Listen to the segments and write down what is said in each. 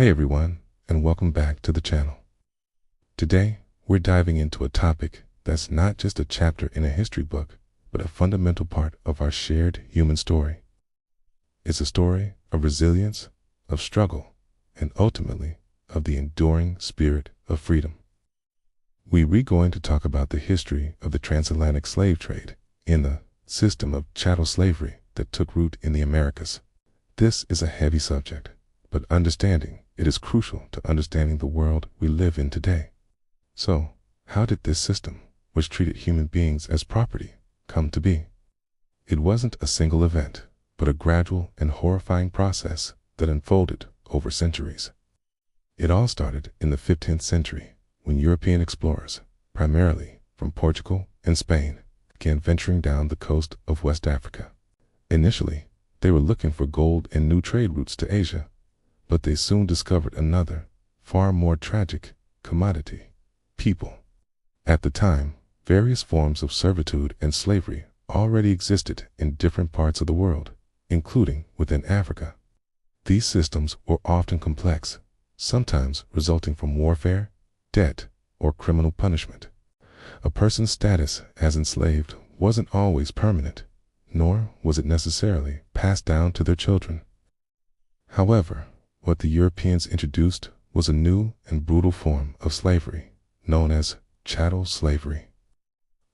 Hey everyone, and welcome back to the channel. Today, we're diving into a topic that's not just a chapter in a history book, but a fundamental part of our shared human story. It's a story of resilience, of struggle, and ultimately, of the enduring spirit of freedom. We're going to talk about the history of the transatlantic slave trade in the system of chattel slavery that took root in the Americas. This is a heavy subject, but understanding it is crucial to understanding the world we live in today. So, how did this system, which treated human beings as property, come to be? It wasn't a single event, but a gradual and horrifying process that unfolded over centuries. It all started in the 15th century, when European explorers, primarily from Portugal and Spain, began venturing down the coast of West Africa. Initially, they were looking for gold and new trade routes to Asia, but they soon discovered another, far more tragic, commodity: people. At the time, various forms of servitude and slavery already existed in different parts of the world, including within Africa. These systems were often complex, sometimes resulting from warfare, debt, or criminal punishment. A person's status as enslaved wasn't always permanent, nor was it necessarily passed down to their children. However, what the Europeans introduced was a new and brutal form of slavery, known as chattel slavery.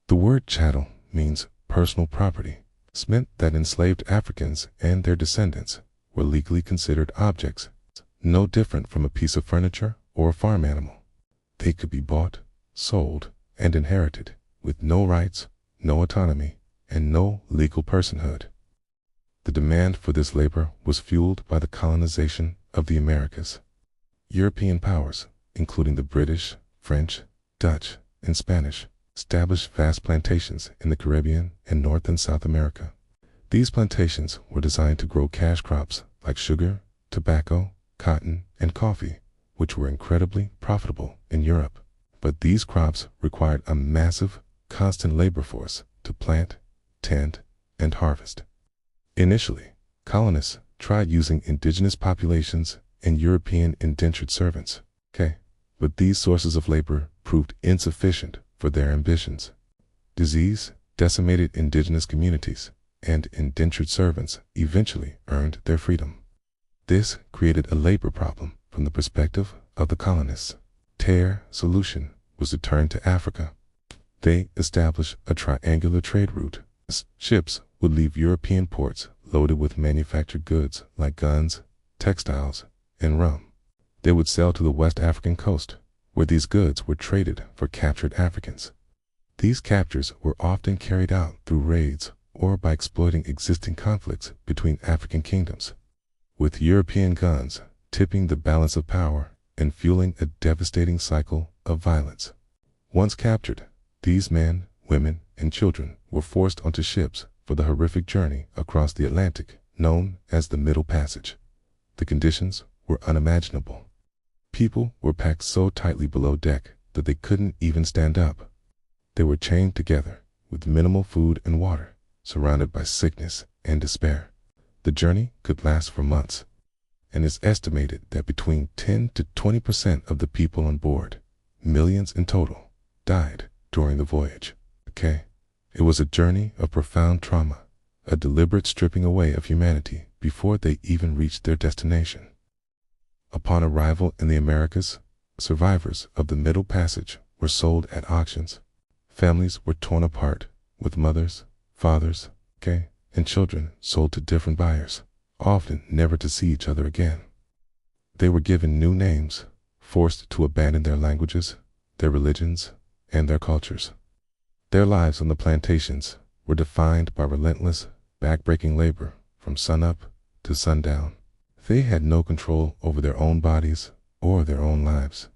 The word chattel means personal property. This meant that enslaved Africans and their descendants were legally considered objects, no different from a piece of furniture or a farm animal. They could be bought, sold, and inherited, with no rights, no autonomy, and no legal personhood. The demand for this labor was fueled by the colonization of the Americas. European powers, including the British, French, Dutch, and Spanish, established vast plantations in the Caribbean and North and South America. These plantations were designed to grow cash crops like sugar, tobacco, cotton, and coffee, which were incredibly profitable in Europe. But these crops required a massive, constant labor force to plant, tend, and harvest. Initially, colonists tried using indigenous populations and European indentured servants, but these sources of labor proved insufficient for their ambitions. Disease decimated indigenous communities, and indentured servants eventually earned their freedom. This created a labor problem from the perspective of the colonists. Their solution was to turn to Africa. They established a triangular trade route. Ships would leave European ports loaded with manufactured goods like guns, textiles, and rum. They would sail to the West African coast, where these goods were traded for captured Africans. These captures were often carried out through raids or by exploiting existing conflicts between African kingdoms, with European guns tipping the balance of power and fueling a devastating cycle of violence. Once captured, these men, women, and children were forced onto ships for the horrific journey across the Atlantic, known as the Middle Passage. The conditions were unimaginable. People were packed so tightly below deck that they couldn't even stand up. They were chained together with minimal food and water, surrounded by sickness and despair. The journey could last for months, and it's estimated that between 10 to 20% of the people on board, millions in total, died during the voyage. It was a journey of profound trauma, a deliberate stripping away of humanity before they even reached their destination. Upon arrival in the Americas, survivors of the Middle Passage were sold at auctions. Families were torn apart, with mothers, fathers, and children sold to different buyers, often never to see each other again. They were given new names, forced to abandon their languages, their religions, and their cultures. Their lives on the plantations were defined by relentless, back-breaking labor from sunup to sundown. They had no control over their own bodies or their own lives.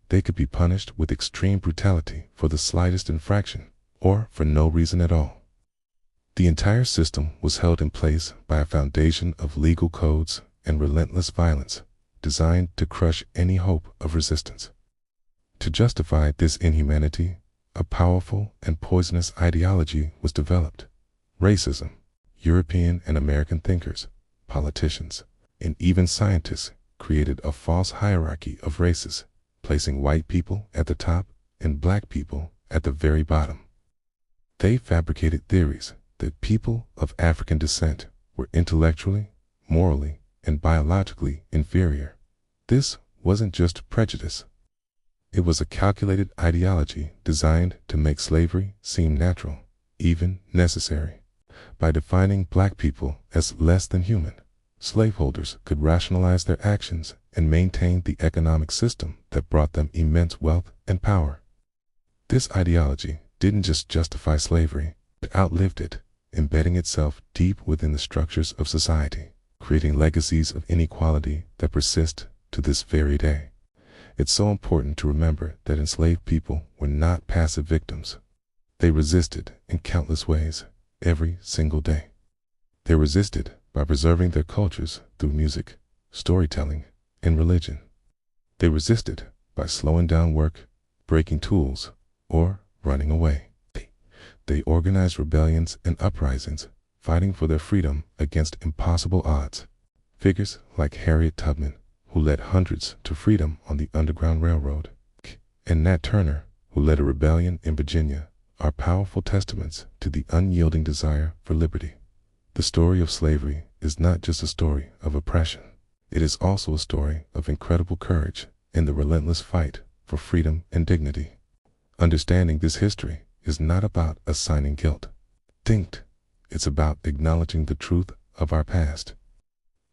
They could be punished with extreme brutality for the slightest infraction or for no reason at all. The entire system was held in place by a foundation of legal codes and relentless violence designed to crush any hope of resistance. To justify this inhumanity, a powerful and poisonous ideology was developed: racism. European and American thinkers, politicians, and even scientists created a false hierarchy of races, placing white people at the top and black people at the very bottom. They fabricated theories that people of African descent were intellectually, morally, and biologically inferior. This wasn't just prejudice. It was a calculated ideology designed to make slavery seem natural, even necessary. By defining black people as less than human, slaveholders could rationalize their actions and maintain the economic system that brought them immense wealth and power. This ideology didn't just justify slavery, it outlived it, embedding itself deep within the structures of society, creating legacies of inequality that persist to this very day. It's so important to remember that enslaved people were not passive victims. They resisted in countless ways, every single day. They resisted by preserving their cultures through music, storytelling, and religion. They resisted by slowing down work, breaking tools, or running away. They organized rebellions and uprisings, fighting for their freedom against impossible odds. Figures like Harriet Tubman, who led hundreds to freedom on the Underground Railroad, and Nat Turner, who led a rebellion in Virginia, are powerful testaments to the unyielding desire for liberty. The story of slavery is not just a story of oppression. It is also a story of incredible courage and the relentless fight for freedom and dignity. Understanding this history is not about assigning guilt. It's about acknowledging the truth of our past.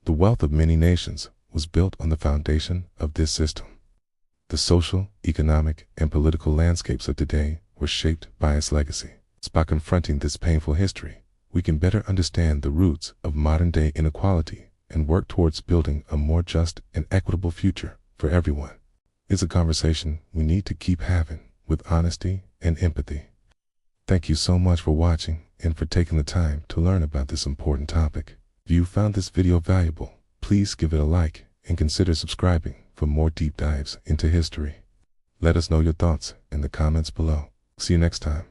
The wealth of many nations was built on the foundation of this system. The social, economic, and political landscapes of today were shaped by its legacy. By confronting this painful history, we can better understand the roots of modern-day inequality and work towards building a more just and equitable future for everyone. It's a conversation we need to keep having with honesty and empathy. Thank you so much for watching and for taking the time to learn about this important topic. If you found this video valuable, please give it a like and consider subscribing for more deep dives into history. Let us know your thoughts in the comments below. See you next time.